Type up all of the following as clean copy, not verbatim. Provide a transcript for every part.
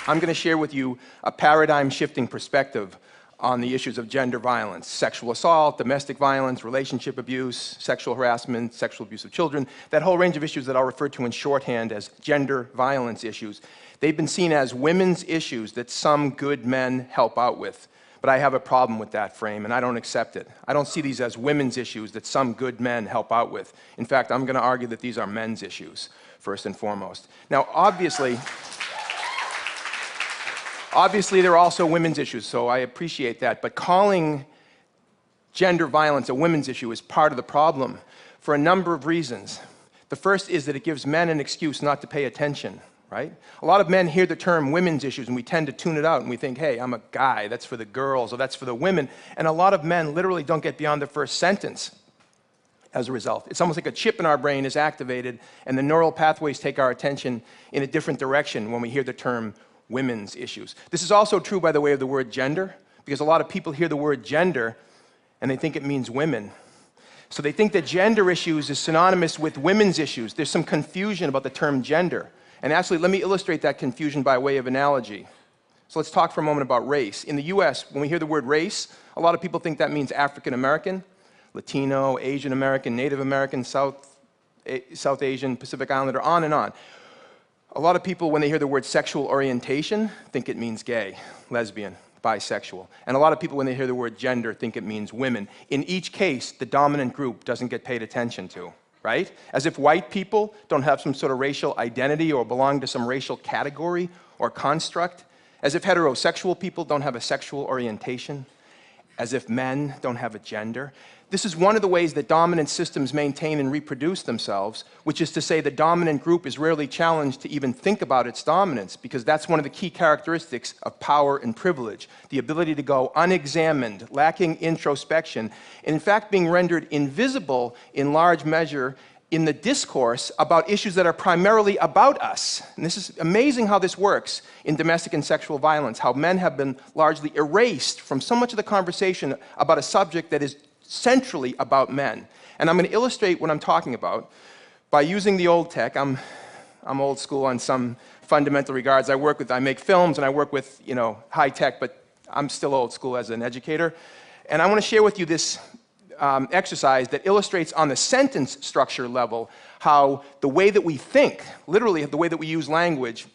I'm going to share with you a paradigm-shifting perspective on the issues of gender violence, sexual assault, domestic violence, relationship abuse, sexual harassment, sexual abuse of children, that whole range of issues that I'll refer to in shorthand as gender violence issues. They've been seen as women's issues that some good men help out with. But I have a problem with that frame, and I don't accept it. I don't see these as women's issues that some good men help out with. In fact, I'm going to argue that these are men's issues, first and foremost. Now, obviously, they're also women's issues, so I appreciate that. But calling gender violence a women's issue is part of the problem for a number of reasons. The first is that it gives men an excuse not to pay attention. Right? A lot of men hear the term women's issues and we tend to tune it out and we think, hey, I'm a guy, that's for the girls or that's for the women. And a lot of men literally don't get beyond the first sentence as a result. It's almost like a chip in our brain is activated and the neural pathways take our attention in a different direction when we hear the term women's issues. This is also true, by the way, of the word gender, because a lot of people hear the word gender and they think it means women. So they think that gender issues is synonymous with women's issues. There's some confusion about the term gender. And actually, let me illustrate that confusion by way of analogy. So let's talk for a moment about race. In the US, when we hear the word race, a lot of people think that means African American, Latino, Asian American, Native American, South Asian, Pacific Islander, on and on. A lot of people, when they hear the word sexual orientation, think it means gay, lesbian, bisexual. And a lot of people, when they hear the word gender, think it means women. In each case, the dominant group doesn't get paid attention to. Right? As if white people don't have some sort of racial identity or belong to some racial category or construct. As if heterosexual people don't have a sexual orientation. As if men don't have a gender. This is one of the ways that dominant systems maintain and reproduce themselves, which is to say the dominant group is rarely challenged to even think about its dominance, because that's one of the key characteristics of power and privilege, the ability to go unexamined, lacking introspection, and in fact being rendered invisible in large measure in the discourse about issues that are primarily about us. And this is amazing how this works in domestic and sexual violence, how men have been largely erased from so much of the conversation about a subject that is centrally about men. And I'm going to illustrate what I'm talking about by using the old tech. I'm old school on some fundamental regards. I make films and I work with, high tech, but I'm still old school as an educator. And I want to share with you this exercise that illustrates on the sentence structure level how the way that we think, literally the way that we use language,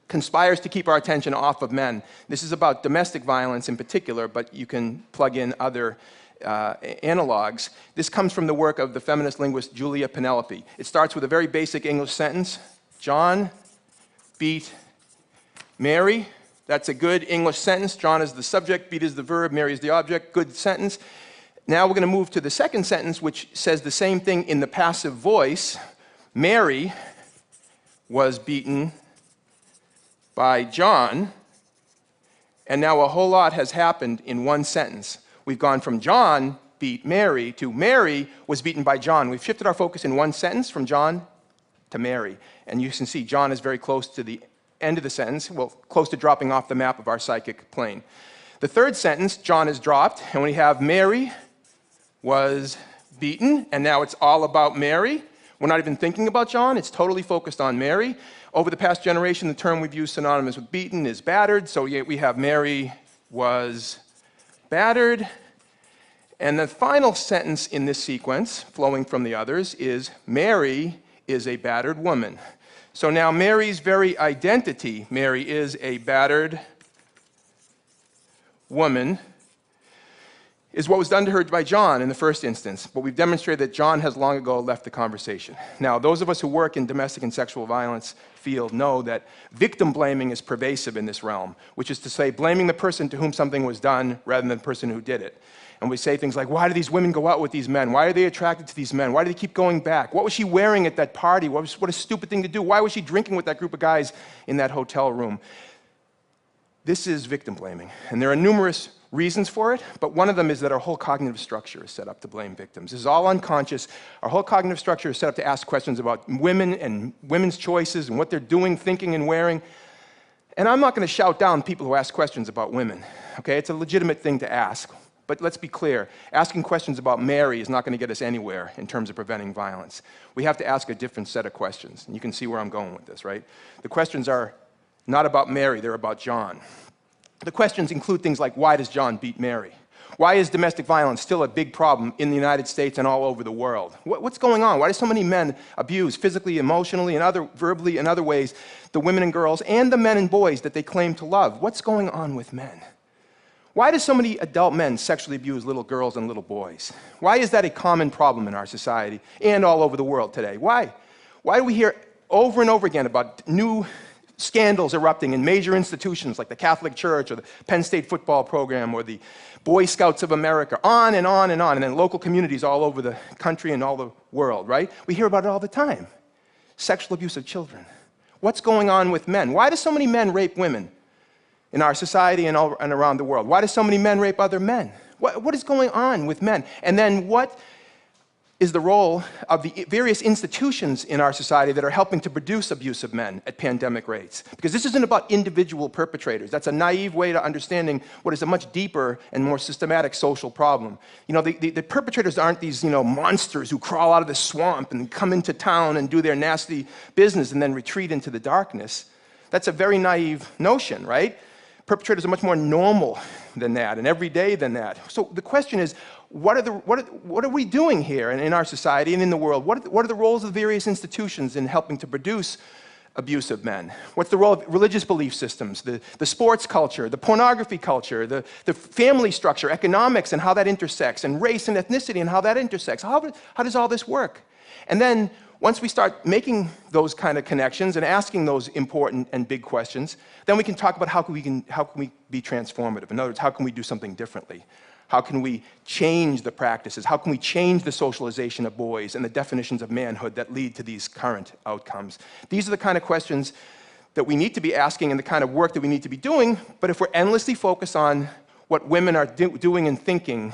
conspires to keep our attention off of men. This is about domestic violence in particular, but you can plug in other analogs. This comes from the work of the feminist linguist Julia Penelope. It starts with a very basic English sentence. John beat Mary. That's a good English sentence. John is the subject, beat is the verb, Mary is the object. Good sentence. Now we're going to move to the second sentence, which says the same thing in the passive voice. Mary was beaten by John, and now a whole lot has happened in one sentence. We've gone from John beat Mary to Mary was beaten by John. We've shifted our focus in one sentence from John to Mary. And you can see John is very close to the end of the sentence, well, close to dropping off the map of our psychic plane. The third sentence, John is dropped, and we have Mary was beaten, and now it's all about Mary. We're not even thinking about John, it's totally focused on Mary. Over the past generation, the term we've used synonymous with beaten is battered, so we have Mary was battered. And the final sentence in this sequence, flowing from the others, is Mary is a battered woman. So now Mary's very identity, Mary is a battered woman, is what was done to her by John in the first instance. But we've demonstrated that John has long ago left the conversation. Now, those of us who work in domestic and sexual violence field know that victim blaming is pervasive in this realm, which is to say blaming the person to whom something was done rather than the person who did it. And we say things like, why do these women go out with these men? Why are they attracted to these men? Why do they keep going back? What was she wearing at that party? What a stupid thing to do. Why was she drinking with that group of guys in that hotel room? This is victim blaming. And there are numerous reasons for it, but one of them is that our whole cognitive structure is set up to blame victims. This is all unconscious. Our whole cognitive structure is set up to ask questions about women and women's choices and what they're doing, thinking, and wearing. And I'm not going to shout down people who ask questions about women. Okay, it's a legitimate thing to ask. But let's be clear, asking questions about Mary is not going to get us anywhere in terms of preventing violence. We have to ask a different set of questions. And you can see where I'm going with this, right? The questions are, not about Mary, they're about John. The questions include things like, why does John beat Mary? Why is domestic violence still a big problem in the United States and all over the world? What's going on? Why do so many men abuse physically, emotionally, and verbally, and other ways, the women and girls and the men and boys that they claim to love? What's going on with men? Why do so many adult men sexually abuse little girls and little boys? Why is that a common problem in our society and all over the world today? Why? Why do we hear over and over again about new scandals erupting in major institutions like the Catholic Church or the Penn State football program or the Boy Scouts of America, on and on and on, and then local communities all over the country and all the world, right? We hear about it all the time. Sexual abuse of children. What's going on with men? Why do so many men rape women in our society and around the world? Why do so many men rape other men? What is going on with men? And then what is the role of the various institutions in our society that are helping to produce abusive men at pandemic rates? Because this isn't about individual perpetrators. That's a naive way to understanding what is a much deeper and more systematic social problem. You know, the perpetrators aren't these, monsters who crawl out of the swamp and come into town and do their nasty business and then retreat into the darkness. That's a very naive notion, right? Perpetrators are much more normal than that and everyday than that. So the question is, what are we doing here in our society and in the world? What are the roles of the various institutions in helping to produce abusive men? What's the role of religious belief systems, the sports culture, the pornography culture, the family structure, economics and how that intersects, and race and ethnicity and how that intersects? How does all this work? And then once we start making those kind of connections and asking those important and big questions, then we can talk about how can we be transformative? In other words, how can we do something differently? How can we change the practices? How can we change the socialization of boys and the definitions of manhood that lead to these current outcomes? These are the kind of questions that we need to be asking and the kind of work that we need to be doing, but if we're endlessly focused on what women are doing and thinking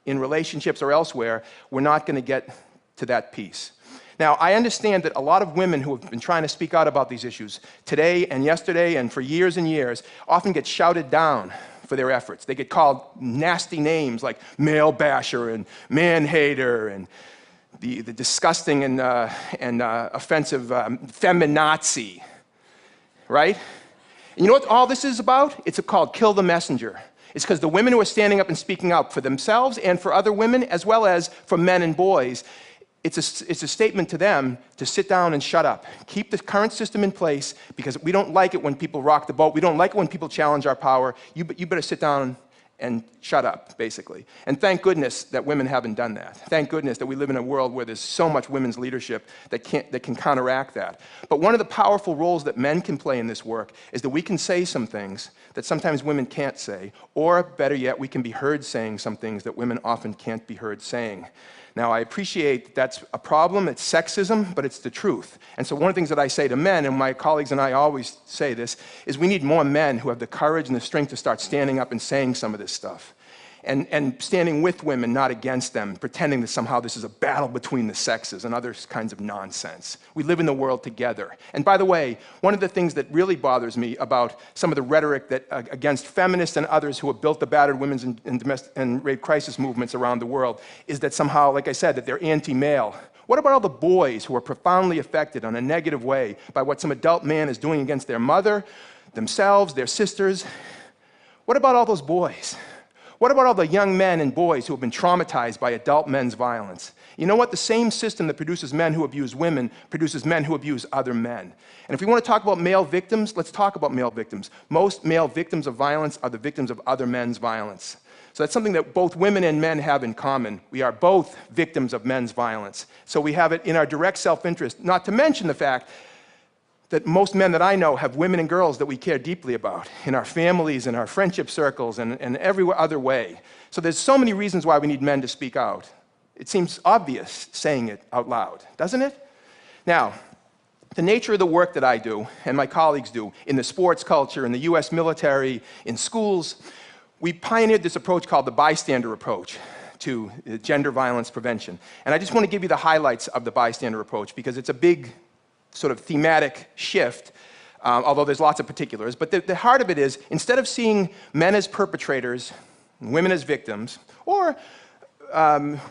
in relationships or elsewhere, we're not going to get to that piece. Now, I understand that a lot of women who have been trying to speak out about these issues today and yesterday and for years and years often get shouted down for their efforts. They get called nasty names like male basher and man hater and the disgusting and offensive feminazi, right? And you know what all this is about? It's called kill the messenger. It's because the women who are standing up and speaking out for themselves and for other women, as well as for men and boys, it's a statement to them to sit down and shut up. Keep the current system in place because we don't like it when people rock the boat. We don't like it when people challenge our power. You better sit down and shut up, basically. And thank goodness that women haven't done that. Thank goodness that we live in a world where there's so much women's leadership that can counteract that. But one of the powerful roles that men can play in this work is that we can say some things that sometimes women can't say, or better yet, we can be heard saying some things that women often can't be heard saying. Now, I appreciate that that's a problem, it's sexism, but it's the truth. And so one of the things that I say to men, and my colleagues and I always say this, is we need more men who have the courage and the strength to start standing up and saying some of this stuff. And standing with women, not against them, pretending that somehow this is a battle between the sexes and other kinds of nonsense. We live in the world together. And by the way, one of the things that really bothers me about some of the rhetoric that against feminists and others who have built the battered women's and rape crisis movements around the world is that somehow, like I said, that they're anti-male. What about all the boys who are profoundly affected in a negative way by what some adult man is doing against their mother, themselves, their sisters? What about all those boys? What about all the young men and boys who have been traumatized by adult men's violence? You know what? The same system that produces men who abuse women produces men who abuse other men. And if we want to talk about male victims, let's talk about male victims. Most male victims of violence are the victims of other men's violence. So that's something that both women and men have in common. We are both victims of men's violence. So we have it in our direct self-interest, not to mention the fact that most men that I know have women and girls that we care deeply about in our families, in our friendship circles, and every other way. So there's so many reasons why we need men to speak out. It seems obvious saying it out loud, doesn't it? Now, the nature of the work that I do and my colleagues do in the sports culture, in the US military, in schools, we pioneered this approach called the bystander approach to gender violence prevention. And I just want to give you the highlights of the bystander approach because it's a big sort of thematic shift, although there's lots of particulars. But the heart of it is, instead of seeing men as perpetrators, and women as victims, or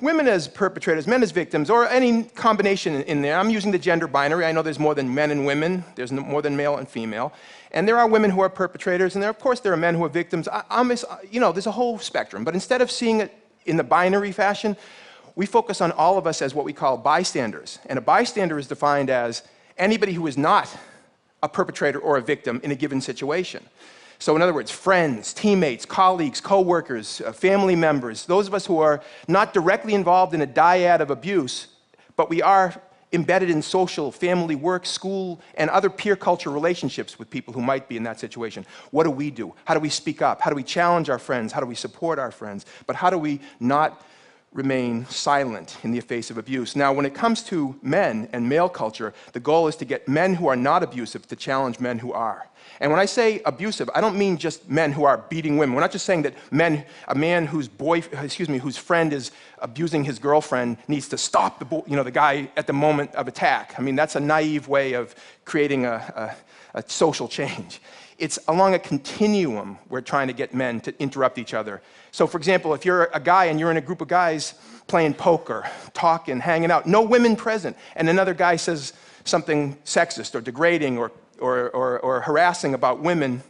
women as perpetrators, men as victims, or any combination in there. I'm using the gender binary. I know there's more than men and women. There's more than male and female. And there are women who are perpetrators, and of course there are men who are victims. There's a whole spectrum. But instead of seeing it in the binary fashion, we focus on all of us as what we call bystanders. And a bystander is defined as anybody who is not a perpetrator or a victim in a given situation. So in other words, friends, teammates, colleagues, co-workers, family members, those of us who are not directly involved in a dyad of abuse, but we are embedded in social, family, work, school, and other peer culture relationships with people who might be in that situation. What do? How do we speak up? How do we challenge our friends? How do we support our friends? But how do we not remain silent in the face of abuse? Now, when it comes to men and male culture, the goal is to get men who are not abusive to challenge men who are. And when I say abusive, I don't mean just men who are beating women. We're not just saying that a man whose friend is abusing his girlfriend needs to stop the guy at the moment of attack. I mean, that's a naive way of creating a social change. It's along a continuum we're trying to get men to interrupt each other. So for example, if you're a guy and you're in a group of guys playing poker, talking, hanging out, no women present, and another guy says something sexist or degrading or harassing about women,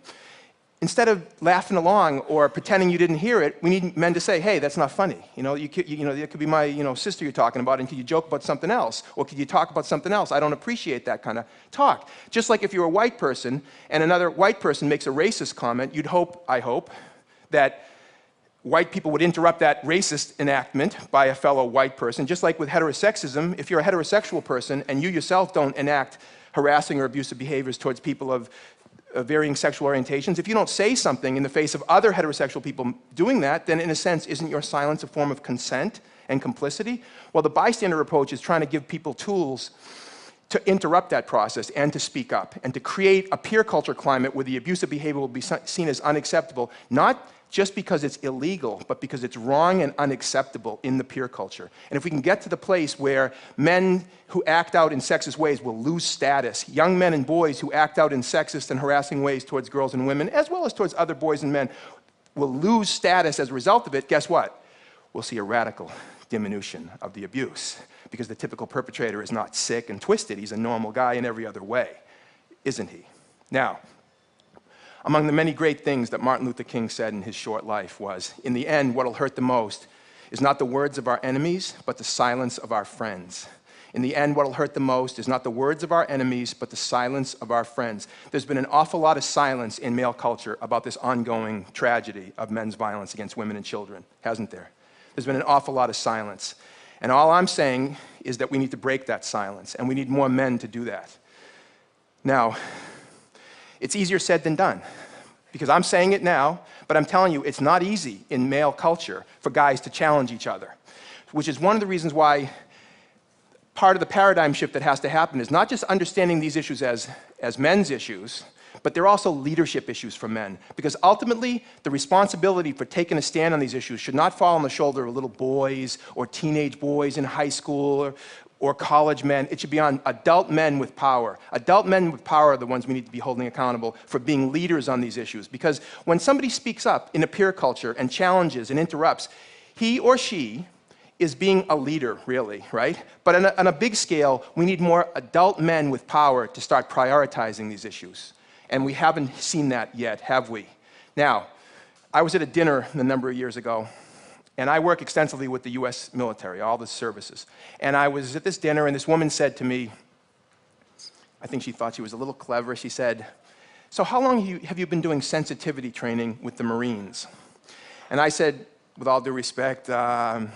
instead of laughing along or pretending you didn't hear it, we need men to say, hey, that's not funny. That could be my sister you're talking about, and could you joke about something else? Or could you talk about something else? I don't appreciate that kind of talk. Just like if you're a white person and another white person makes a racist comment, I hope, that white people would interrupt that racist enactment by a fellow white person. Just like with heterosexism, if you're a heterosexual person and you yourself don't enact harassing or abusive behaviors towards people of varying sexual orientations, if you don't say something in the face of other heterosexual people doing that, then in a sense, isn't your silence a form of consent and complicity? Well, the bystander approach is trying to give people tools to interrupt that process and to speak up and to create a peer culture climate where the abusive behavior will be seen as unacceptable, not just because it's illegal, but because it's wrong and unacceptable in the peer culture. And if we can get to the place where men who act out in sexist ways will lose status, young men and boys who act out in sexist and harassing ways towards girls and women, as well as towards other boys and men, will lose status as a result of it, guess what? We'll see a radical diminution of the abuse, because the typical perpetrator is not sick and twisted. He's a normal guy in every other way, isn't he? Now, among the many great things that Martin Luther King said in his short life was, in the end, what'll hurt the most is not the words of our enemies, but the silence of our friends. In the end, what'll hurt the most is not the words of our enemies, but the silence of our friends. There's been an awful lot of silence in male culture about this ongoing tragedy of men's violence against women and children, hasn't there? There's been an awful lot of silence. And all I'm saying is that we need to break that silence, and we need more men to do that. Now, it's easier said than done, because I'm saying it now, but I'm telling you, it's not easy in male culture for guys to challenge each other, which is one of the reasons why part of the paradigm shift that has to happen is not just understanding these issues as men's issues, but they're also leadership issues for men. Because ultimately, the responsibility for taking a stand on these issues should not fall on the shoulder of little boys or teenage boys in high school or college men. It should be on adult men with power. Adult men with power are the ones we need to be holding accountable for being leaders on these issues. Because when somebody speaks up in a peer culture and challenges and interrupts, he or she is being a leader, really, right? But on a big scale, we need more adult men with power to start prioritizing these issues. And we haven't seen that yet, have we? Now, I was at a dinner a number of years ago, and I work extensively with the US military, all the services. And I was at this dinner, and this woman said to me, I think she thought she was a little clever, she said, so how long have you been doing sensitivity training with the Marines? And I said, with all due respect, I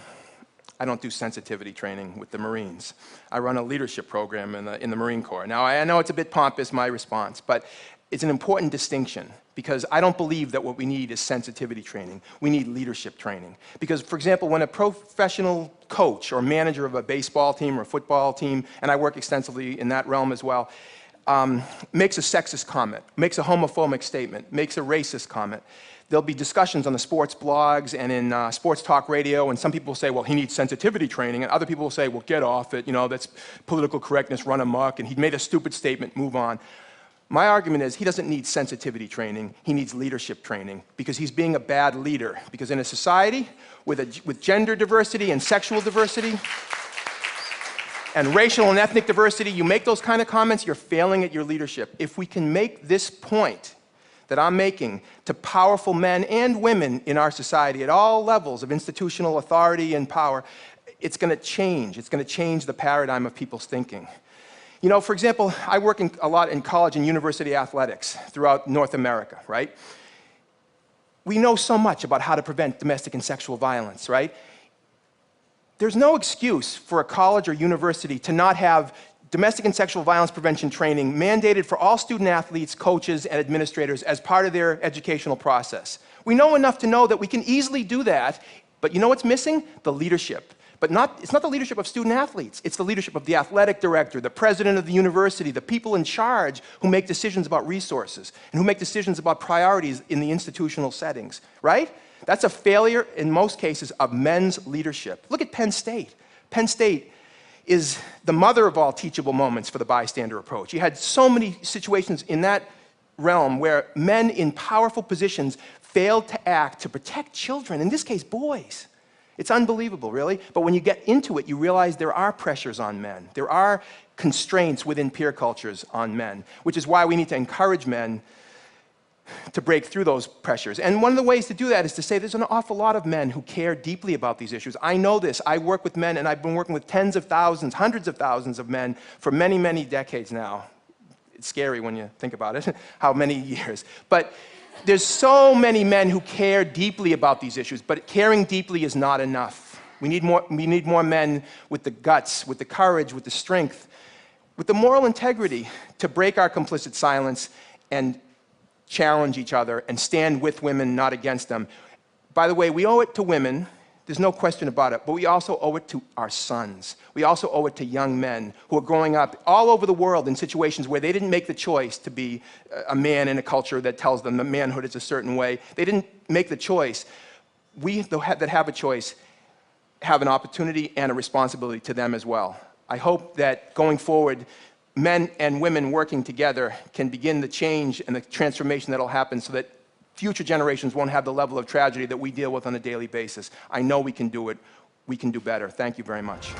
don't do sensitivity training with the Marines. I run a leadership program in the Marine Corps. Now, I know it's a bit pompous, my response, but it's an important distinction, because I don't believe that what we need is sensitivity training. We need leadership training. Because, for example, when a professional coach or manager of a baseball team or a football team, and I work extensively in that realm as well, makes a sexist comment, makes a homophobic statement, makes a racist comment, there'll be discussions on the sports blogs and in sports talk radio, and some people will say, well, he needs sensitivity training, and other people will say, well, get off it, that's political correctness, run amok, and he made a stupid statement, move on. My argument is he doesn't need sensitivity training, he needs leadership training, because he's being a bad leader. Because in a society with gender diversity and sexual diversity and racial and ethnic diversity, you make those kind of comments, you're failing at your leadership. If we can make this point that I'm making to powerful men and women in our society at all levels of institutional authority and power, it's going to change. It's going to change the paradigm of people's thinking. You know, for example, I work a lot in college and university athletics throughout North America, right? We know so much about how to prevent domestic and sexual violence, right? There's no excuse for a college or university to not have domestic and sexual violence prevention training mandated for all student athletes, coaches, and administrators as part of their educational process. We know enough to know that we can easily do that, but you know what's missing? The leadership. But it's not the leadership of student athletes. It's the leadership of the athletic director, the president of the university, the people in charge who make decisions about resources and who make decisions about priorities in the institutional settings, right? That's a failure, in most cases, of men's leadership. Look at Penn State. Penn State is the mother of all teachable moments for the bystander approach. You had so many situations in that realm where men in powerful positions failed to act to protect children, in this case, boys. It's unbelievable, really. But when you get into it, you realize there are pressures on men. There are constraints within peer cultures on men, which is why we need to encourage men to break through those pressures. And one of the ways to do that is to say there's an awful lot of men who care deeply about these issues. I know this. I work with men, and I've been working with tens of thousands, hundreds of thousands of men for many, many decades now. It's scary when you think about it, how many years. But there's so many men who care deeply about these issues, but caring deeply is not enough. We need more men with the guts, with the courage, with the strength, with the moral integrity to break our complicit silence and challenge each other and stand with women, not against them. By the way, we owe it to women, there's no question about it, but we also owe it to our sons. We also owe it to young men who are growing up all over the world in situations where they didn't make the choice to be a man in a culture that tells them that manhood is a certain way. They didn't make the choice. We that have a choice have an opportunity and a responsibility to them as well. I hope that going forward, men and women working together can begin the change and the transformation that will happen so that future generations won't have the level of tragedy that we deal with on a daily basis. I know we can do it. We can do better. Thank you very much.